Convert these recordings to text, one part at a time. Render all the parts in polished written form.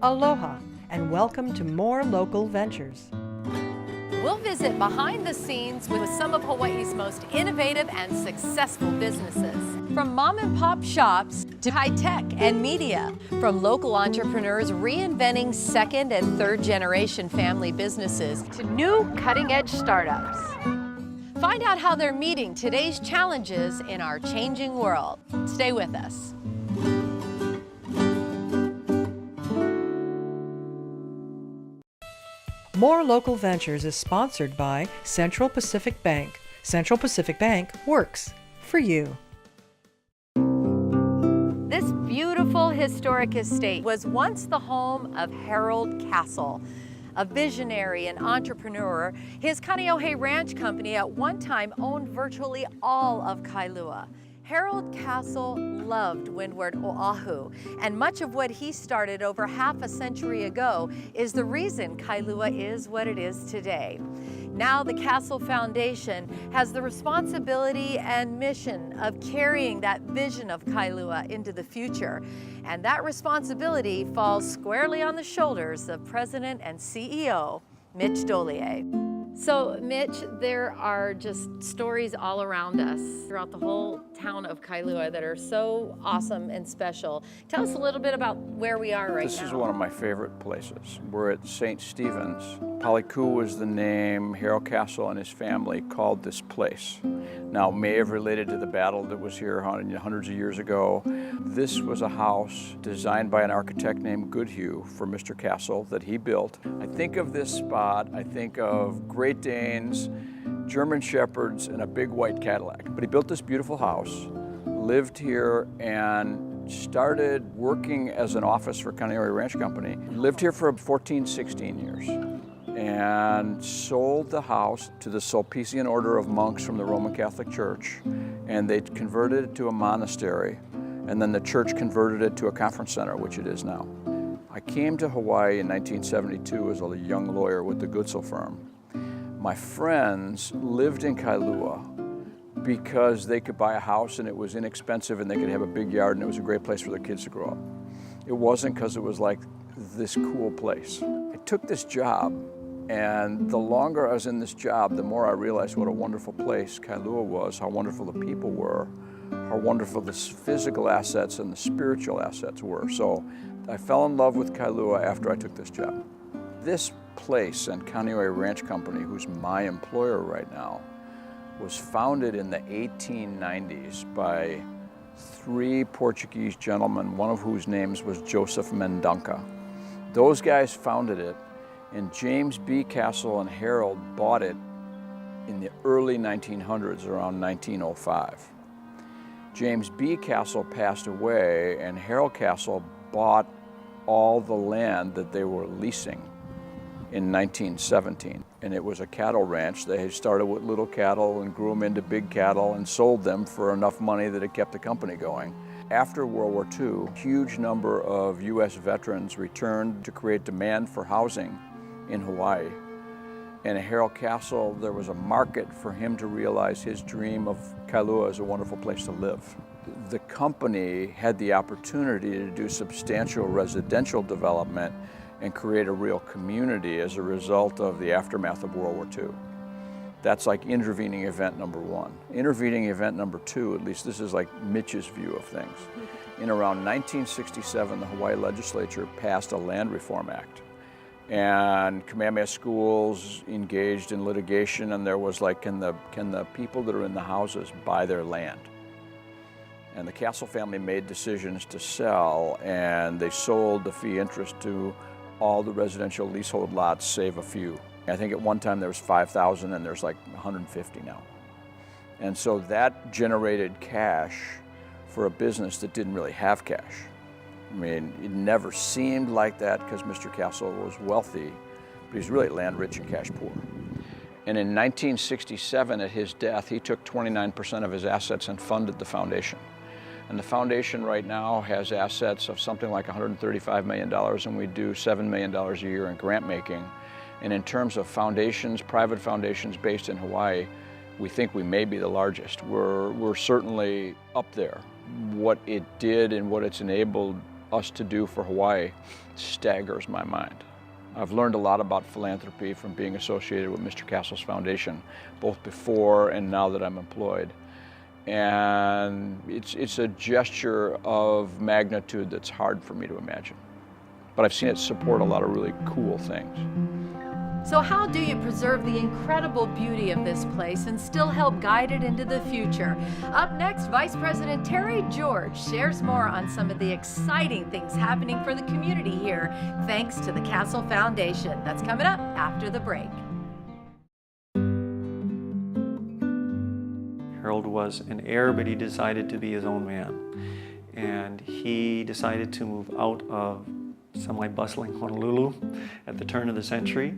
Aloha, and welcome to More Local Ventures. We'll visit behind the scenes with some of Hawaii's most innovative and successful businesses. From mom and pop shops to high tech and media, from local entrepreneurs reinventing second and third generation family businesses to new cutting edge startups. Find out how they're meeting today's challenges in our changing world. Stay with us. More Local Ventures is sponsored by Central Pacific Bank. Central Pacific Bank works for you. This beautiful historic estate was once the home of Harold Castle, a visionary and entrepreneur. His Kaneohe Ranch Company at one time owned virtually all of Kailua. Harold Castle loved Windward Oahu, and much of what he started over half a century ago is the reason Kailua is what it is today. Now the Castle Foundation has the responsibility and mission of carrying that vision of Kailua into the future, and that responsibility falls squarely on the shoulders of President and CEO Mitch Dollier. So Mitch, there are just stories all around us throughout the whole town of Kailua that are so awesome and special. Tell us a little bit about where we are right now. This is one of my favorite places. We're at St. Stephen's. Paliku was the name Harold Castle and his family called this place. Now, it may have related to the battle that was here hundreds of years ago. This was a house designed by an architect named Goodhue for Mr. Castle that he built. I think of this spot, I think of Great Danes, German Shepherds, and a big white Cadillac. But he built this beautiful house, lived here, and started working as an office for Kaneohe Ranch Company. Lived here for 14, 16 years. And sold the house to the Sulpician Order of Monks from the Roman Catholic Church, and they converted it to a monastery, and then the church converted it to a conference center, which it is now. I came to Hawaii in 1972 as a young lawyer with the Goodsell firm. My friends lived in Kailua because they could buy a house and it was inexpensive and they could have a big yard and it was a great place for their kids to grow up. It wasn't because it was like this cool place. I took this job, and the longer I was in this job, the more I realized what a wonderful place Kailua was, how wonderful the people were, how wonderful the physical assets and the spiritual assets were. So I fell in love with Kailua after I took this job. This place and Kaneohe Ranch Company, who's my employer right now, was founded in the 1890s by three Portuguese gentlemen, one of whose names was Joseph Mendonca. Those guys founded it, and James B. Castle and Harold bought it in the early 1900s, around 1905. James B. Castle passed away, and Harold Castle bought all the land that they were leasing in 1917. And it was a cattle ranch. They had started with little cattle and grew them into big cattle and sold them for enough money that it kept the company going. After World War II, a huge number of U.S. veterans returned to create demand for housing in Hawaii. And at Harold Castle, there was a market for him to realize his dream of Kailua as a wonderful place to live. The company had the opportunity to do substantial residential development and create a real community as a result of the aftermath of World War II. That's like intervening event number one. Intervening event number two, at least this is like Mitch's view of things. In around 1967, the Hawaii legislature passed a Land Reform Act. And Kamehameha schools engaged in litigation, and there was like, can the people that are in the houses buy their land? And the Castle family made decisions to sell, and they sold the fee interest to all the residential leasehold lots, save a few. I think at one time there was 5,000 and there's like 150 now. And so that generated cash for a business that didn't really have cash. I mean, it never seemed like that because Mr. Castle was wealthy, but he's really land rich and cash poor. And in 1967, at his death, he took 29% of his assets and funded the foundation. And the foundation right now has assets of something like $135 million, and we do $7 million a year in grant making. And in terms of foundations, private foundations based in Hawaii, we think we may be the largest. We're certainly up there. What it did and what it's enabled us to do for Hawaii staggers my mind. I've learned a lot about philanthropy from being associated with Mr. Castle's foundation, both before and now that I'm employed. And it's a gesture of magnitude that's hard for me to imagine. But I've seen it support a lot of really cool things. So how do you preserve the incredible beauty of this place and still help guide it into the future? Up next, Vice President Terry George shares more on some of the exciting things happening for the community here, thanks to the Castle Foundation. That's coming up after the break. Harold was an heir, but he decided to be his own man. And he decided to move out of semi-bustling Honolulu at the turn of the century,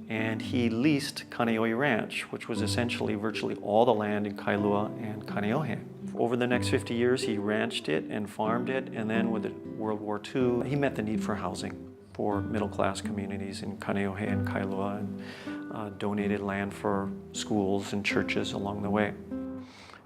and he leased Kaneohe Ranch, which was essentially virtually all the land in Kailua and Kaneohe. Over the next 50 years, he ranched it and farmed it, and then with World War II, he met the need for housing for middle-class communities in Kaneohe and Kailua, and donated land for schools and churches along the way.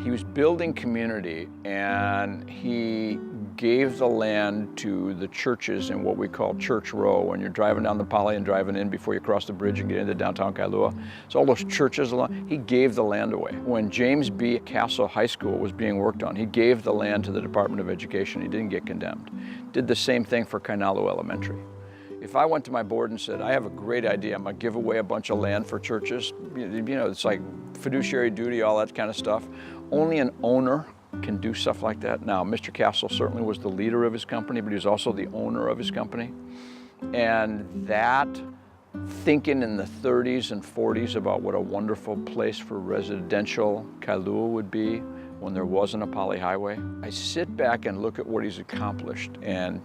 He was building community, and he gave the land to the churches in what we call Church Row. When you're driving down the Pali and driving in before you cross the bridge and get into downtown Kailua, so all those churches along, he gave the land away. When James B. Castle High School was being worked on, he gave the land to the Department of Education. He didn't get condemned. Did the same thing for Kainalu Elementary. If I went to my board and said, I have a great idea, I'm gonna give away a bunch of land for churches, you know, it's like fiduciary duty, all that kind of stuff. Only an owner can do stuff like that. Now, Mr. Castle certainly was the leader of his company, but he was also the owner of his company. And that thinking in the 30s and 40s about what a wonderful place for residential Kailua would be when there wasn't a Pali Highway, I sit back and look at what he's accomplished and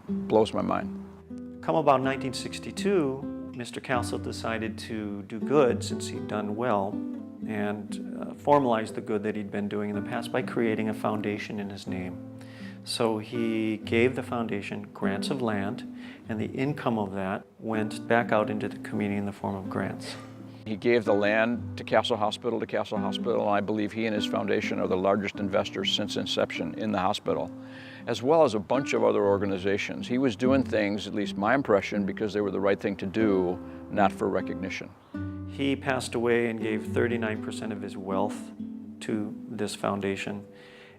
blows my mind. Come about 1962, Mr. Castle decided to do good since he'd done well, and formalized the good that he'd been doing in the past by creating a foundation in his name. So he gave the foundation grants of land, and the income of that went back out into the community in the form of grants. He gave the land to Castle Hospital, and I believe he and his foundation are the largest investors since inception in the hospital, as well as a bunch of other organizations. He was doing things, at least my impression, because they were the right thing to do, not for recognition. He passed away and gave 39% of his wealth to this foundation.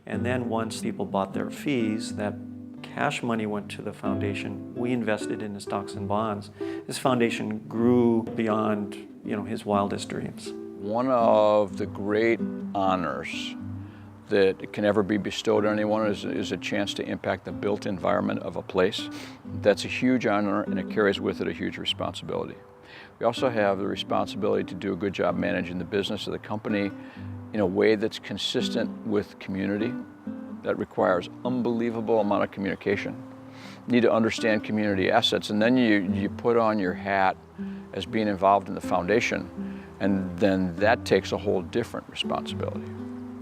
And then once people bought their fees, that cash money went to the foundation. We invested in his stocks and bonds. This foundation grew beyond, his wildest dreams. One of the great honors that can ever be bestowed on anyone is a chance to impact the built environment of a place. That's a huge honor, and it carries with it a huge responsibility. We also have the responsibility to do a good job managing the business of the company in a way that's consistent with community. That requires unbelievable amount of communication. You need to understand community assets, and then you put on your hat as being involved in the foundation, and then that takes a whole different responsibility.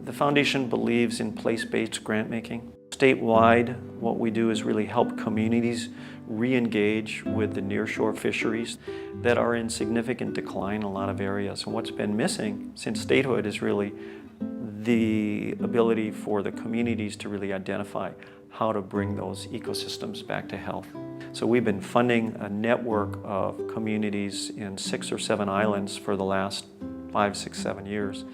The foundation believes in place-based grant making. Statewide, what we do is really help communities re-engage with the nearshore fisheries that are in significant decline in a lot of areas. And what's been missing since statehood is really the ability for the communities to really identify how to bring those ecosystems back to health. So we've been funding a network of communities in 6 or 7 islands for the last 5, 6, 7 years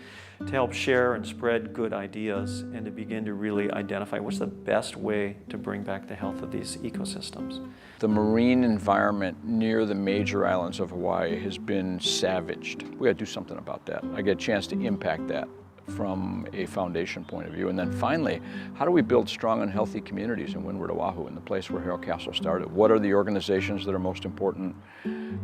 to help share and spread good ideas and to begin to really identify what's the best way to bring back the health of these ecosystems. The marine environment near the major islands of Hawaii has been savaged. We gotta do something about that. I get a chance to impact that from a foundation point of view. And then finally, how do we build strong and healthy communities in Windward Oahu, in the place where Harold Castle started? What are the organizations that are most important?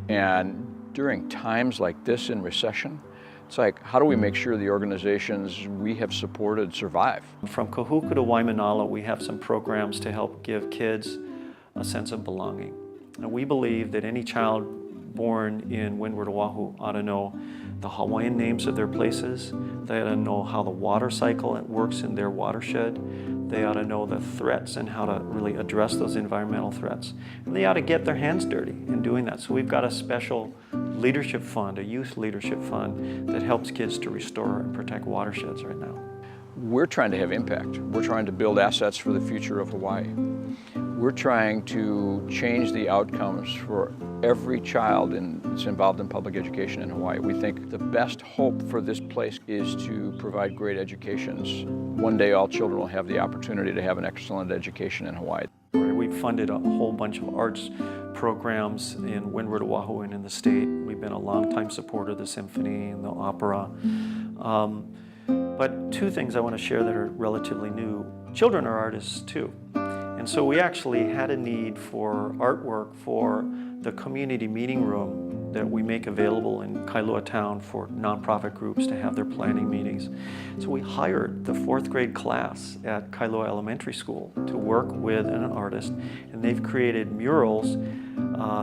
And during times like this in recession, it's like, how do we make sure the organizations we have supported survive? From Kahuku to Waimanalo, we have some programs to help give kids a sense of belonging. And we believe that any child born in Windward Oahu ought to know the Hawaiian names of their places. They ought to know how the water cycle works in their watershed. They ought to know the threats and how to really address those environmental threats. And they ought to get their hands dirty in doing that. So we've got a special leadership fund, a youth leadership fund that helps kids to restore and protect watersheds right now. We're trying to have impact. We're trying to build assets for the future of Hawaii. We're trying to change the outcomes for every child that's involved in public education in Hawaii. We think the best hope for this place is to provide great educations. One day all children will have the opportunity to have an excellent education in Hawaii. We've funded a whole bunch of arts programs in Windward, Oahu, and in the state. We've been a longtime supporter of the symphony and the opera. But two things I want to share that are relatively new. Children are artists too. And so we actually had a need for artwork for the community meeting room that we make available in Kailua Town for nonprofit groups to have their planning meetings. So we hired the 4th grade class at Kailua Elementary School to work with an artist, and they've created murals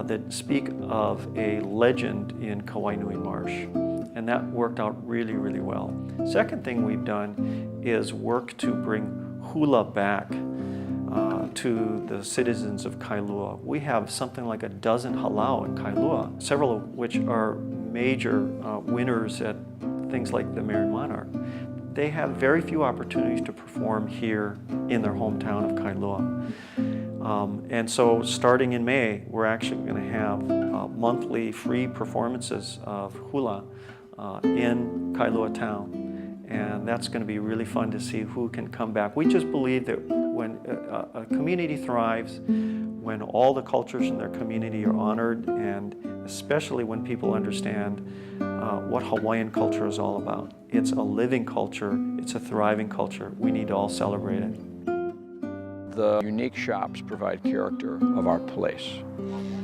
that speak of a legend in Kawainui Marsh. And that worked out really, really well. Second thing we've done is work to bring hula back to the citizens of Kailua. We have something like a dozen halau in Kailua, several of which are major winners at things like the Merry Monarch. They have very few opportunities to perform here in their hometown of Kailua. And so starting in May, we're actually going to have monthly free performances of hula in Kailua Town. And that's going to be really fun to see who can come back. We just believe that when a community thrives, when all the cultures in their community are honored, and especially when people understand what Hawaiian culture is all about. It's a living culture, it's a thriving culture. We need to all celebrate it. The unique shops provide character of our place.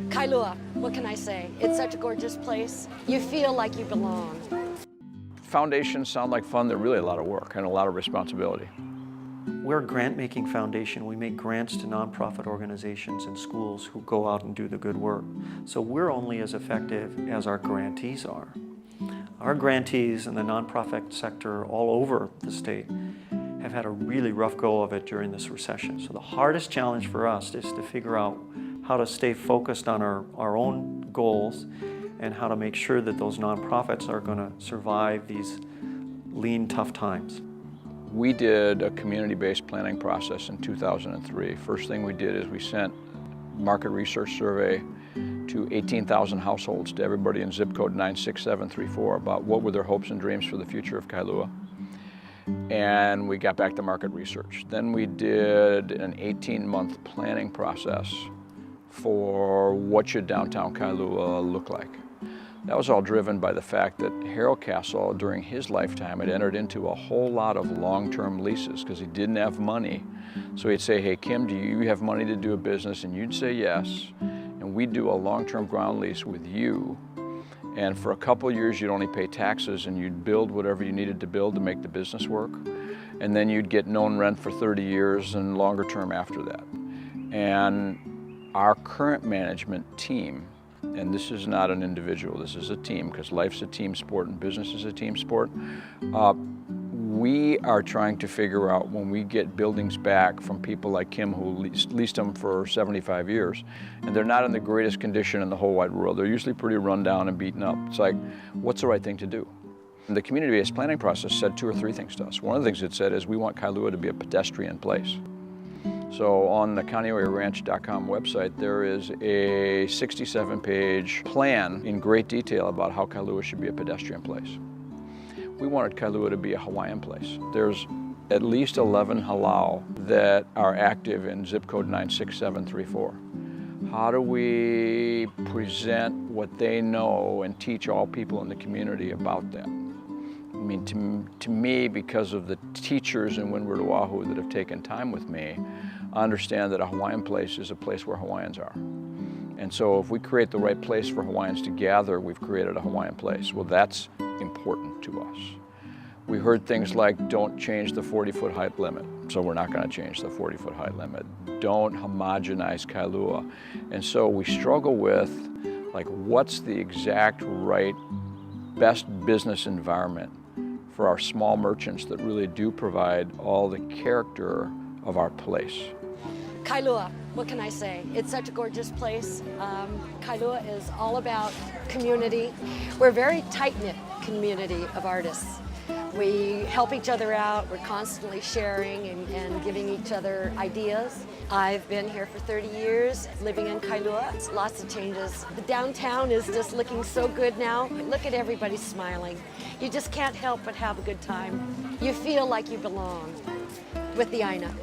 Kailua, what can I say? It's such a gorgeous place. You feel like you belong. Foundations sound like fun. They're really a lot of work and a lot of responsibility. We're a grant-making foundation. We make grants to nonprofit organizations and schools who go out and do the good work. So we're only as effective as our grantees are. Our grantees in the nonprofit sector all over the state have had a really rough go of it during this recession. So the hardest challenge for us is to figure out how to stay focused on our own goals and how to make sure that those nonprofits are going to survive these lean, tough times. We did a community-based planning process in 2003. First thing we did is we sent market research survey to 18,000 households, to everybody in zip code 96734, about what were their hopes and dreams for the future of Kailua. And we got back to market research. Then we did an 18-month planning process for what should downtown Kailua look like. That was all driven by the fact that Harold Castle, during his lifetime, had entered into a whole lot of long-term leases because he didn't have money. So he'd say, hey, Kim, do you have money to do a business? And you'd say yes. And we'd do a long-term ground lease with you. And for a couple of years, you'd only pay taxes and you'd build whatever you needed to build to make the business work. And then you'd get known rent for 30 years and longer term after that. And our current management team, and this is not an individual, this is a team, because life's a team sport and business is a team sport. We are trying to figure out, when we get buildings back from people like Kim who leased them for 75 years, and they're not in the greatest condition in the whole wide world. They're usually pretty run down and beaten up. It's like, what's the right thing to do? And the community-based planning process said 2 or 3 things to us. One of the things it said is we want Kailua to be a pedestrian place. So on the kaneoheranch.com website, there is a 67-page plan in great detail about how Kailua should be a pedestrian place. We wanted Kailua to be a Hawaiian place. There's at least 11 halau that are active in zip code 96734. How do we present what they know and teach all people in the community about that? I mean, to me, because of the teachers in Windward, Oahu that have taken time with me, I understand that a Hawaiian place is a place where Hawaiians are. And so if we create the right place for Hawaiians to gather, we've created a Hawaiian place. Well, that's important to us. We heard things like, don't change the 40-foot height limit. So we're not going to change the 40-foot height limit. Don't homogenize Kailua. And so we struggle with, like, what's the exact right, best business environment for our small merchants that really do provide all the character of our place. Kailua, what can I say? It's such a gorgeous place. Kailua is all about community. We're a very tight-knit community of artists. We help each other out. We're constantly sharing and giving each other ideas. I've been here for 30 years, living in Kailua. It's lots of changes. The downtown is just looking so good now. Look at everybody smiling. You just can't help but have a good time. You feel like you belong with the Aina.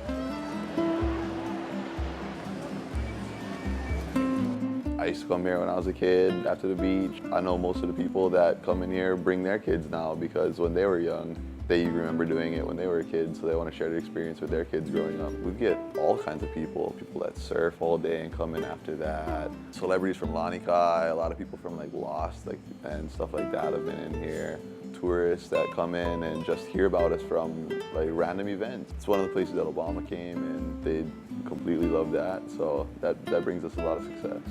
I used to come here when I was a kid after the beach. I know most of the people that come in here bring their kids now because when they were young, they remember doing it when they were kids, so they want to share the experience with their kids growing up. We get all kinds of people that surf all day and come in after that. Celebrities from Lanikai, a lot of people from like Lost and stuff like that have been in here. Tourists that come in and just hear about us from like random events. It's one of the places that Obama came and they completely love that, so that brings us a lot of success.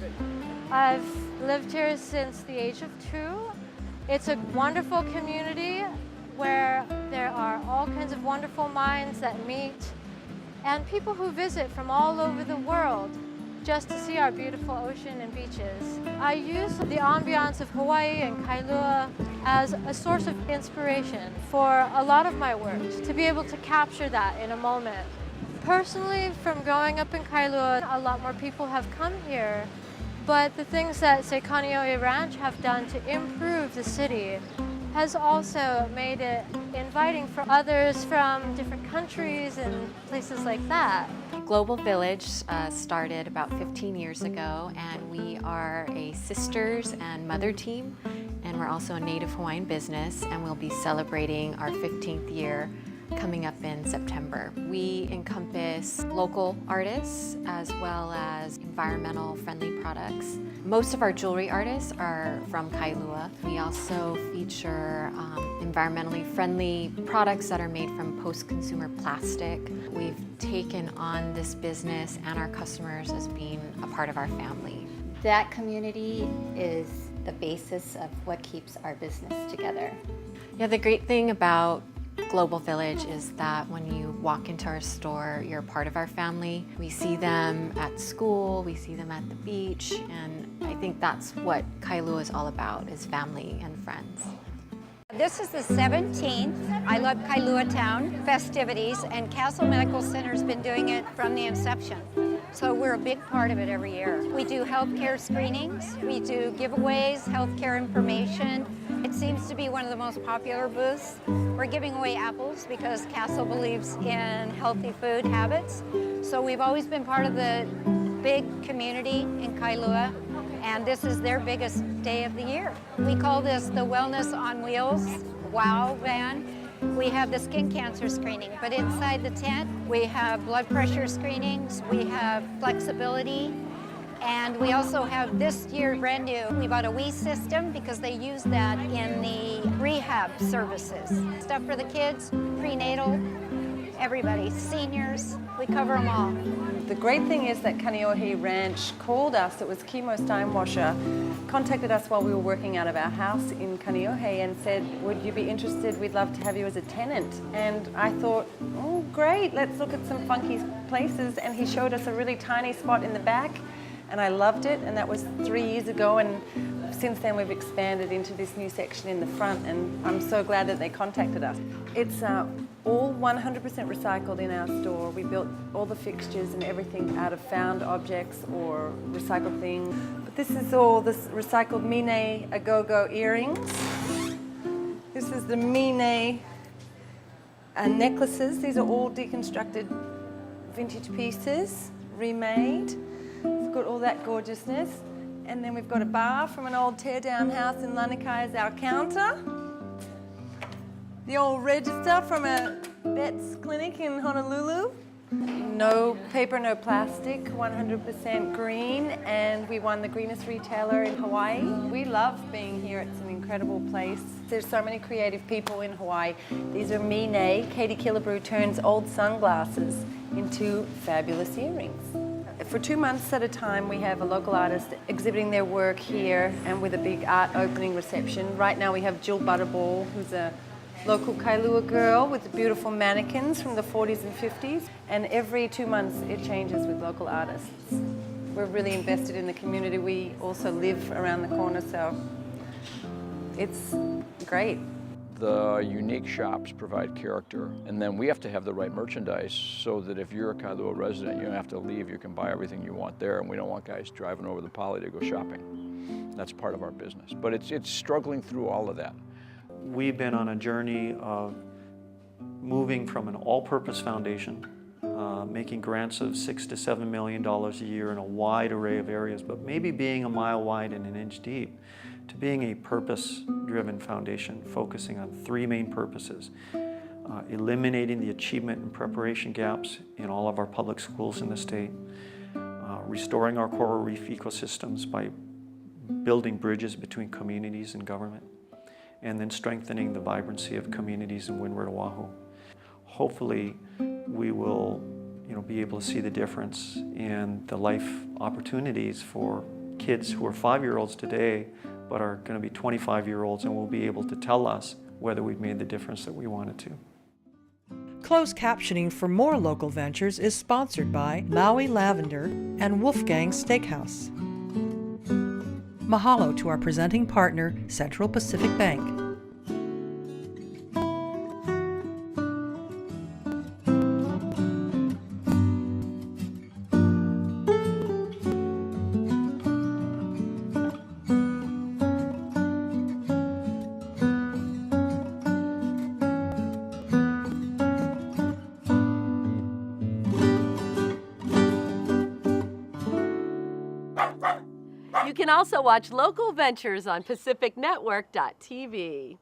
I've lived here since the age of 2. It's a wonderful community where there are all kinds of wonderful minds that meet and people who visit from all over the world just to see our beautiful ocean and beaches. I use the ambiance of Hawaii and Kailua as a source of inspiration for a lot of my work, to be able to capture that in a moment. Personally, from growing up in Kailua, a lot more people have come here, but the things that, say, Kaneohe Ranch have done to improve the city has also made it inviting for others from different countries and places like that. Global Village started about 15 years ago, and we are a sisters and mother team, and we're also a Native Hawaiian business, and we'll be celebrating our 15th year coming up in September. We encompass local artists as well as environmental friendly products. Most of our jewelry artists are from Kailua. We also feature environmentally friendly products that are made from post-consumer plastic. We've taken on this business and our customers as being a part of our family. That community is the basis of what keeps our business together. Yeah, the great thing about Global Village is that when you walk into our store, you're part of our family. We see them at school, we see them at the beach, and I think that's what Kailua is all about, is family and friends. This is the 17th I Love Kailua Town festivities, and Castle Medical Center's been doing it from the inception. So we're a big part of it every year. We do healthcare screenings, we do giveaways, healthcare information. It seems to be one of the most popular booths. We're giving away apples because Castle believes in healthy food habits. So we've always been part of the big community in Kailua, and this is their biggest day of the year. We call this the Wellness on Wheels WOW van. We have the skin cancer screening, but inside the tent, we have blood pressure screenings, we have flexibility, and we also have this year brand new. We bought a Wii system because they use that in the rehab services. Stuff for the kids, prenatal, everybody, seniors, we cover them all. The great thing is that Kaneohe Ranch called us, it was Kimo Steinwasher, contacted us while we were working out of our house in Kaneohe and said, would you be interested, we'd love to have you as a tenant. And I thought, oh great, let's look at some funky places, and he showed us a really tiny spot in the back, and I loved it, and that was 3 years ago, and since then we've expanded into this new section in the front, and I'm so glad that they contacted us. It's all 100% recycled in our store. We built all the fixtures and everything out of found objects or recycled things. But this is all this recycled Mine Agogo earrings. This is the Mine necklaces. These are all deconstructed vintage pieces, remade. We've got all that gorgeousness. And then we've got a bar from an old tear-down house in Lanikai as our counter. The old register from a vet's clinic in Honolulu. No paper, no plastic, 100% green, and we won the greenest retailer in Hawaii. We love being here, it's an incredible place. There's so many creative people in Hawaii. These are Mine. Katie Killebrew turns old sunglasses into fabulous earrings. For 2 months at a time, we have a local artist exhibiting their work here and with a big art opening reception. Right now we have Jill Butterball, who's a local Kailua girl with the beautiful mannequins from the 40s and 50s. And every 2 months it changes with local artists. We're really invested in the community. We also live around the corner, so it's great. The unique shops provide character, and then we have to have the right merchandise so that if you're a Kailua resident, you don't have to leave, you can buy everything you want there, and we don't want guys driving over the Poly to go shopping. That's part of our business, but it's struggling through all of that. We've been on a journey of moving from an all-purpose foundation, making grants of $6 to $7 million a year in a wide array of areas, but maybe being a mile wide and an inch deep, to being a purpose-driven foundation focusing on three main purposes. Eliminating the achievement and preparation gaps in all of our public schools in the state, restoring our coral reef ecosystems by building bridges between communities and government, and then strengthening the vibrancy of communities in Windward Oahu. Hopefully, we will be able to see the difference in the life opportunities for kids who are 5-year-olds today, but are going to be 25-year-olds and will be able to tell us whether we've made the difference that we wanted to. Closed captioning for more local ventures is sponsored by Maui Lavender and Wolfgang Steakhouse. Mahalo to our presenting partner, Central Pacific Bank. You can also watch local ventures on PacificNetwork.tv.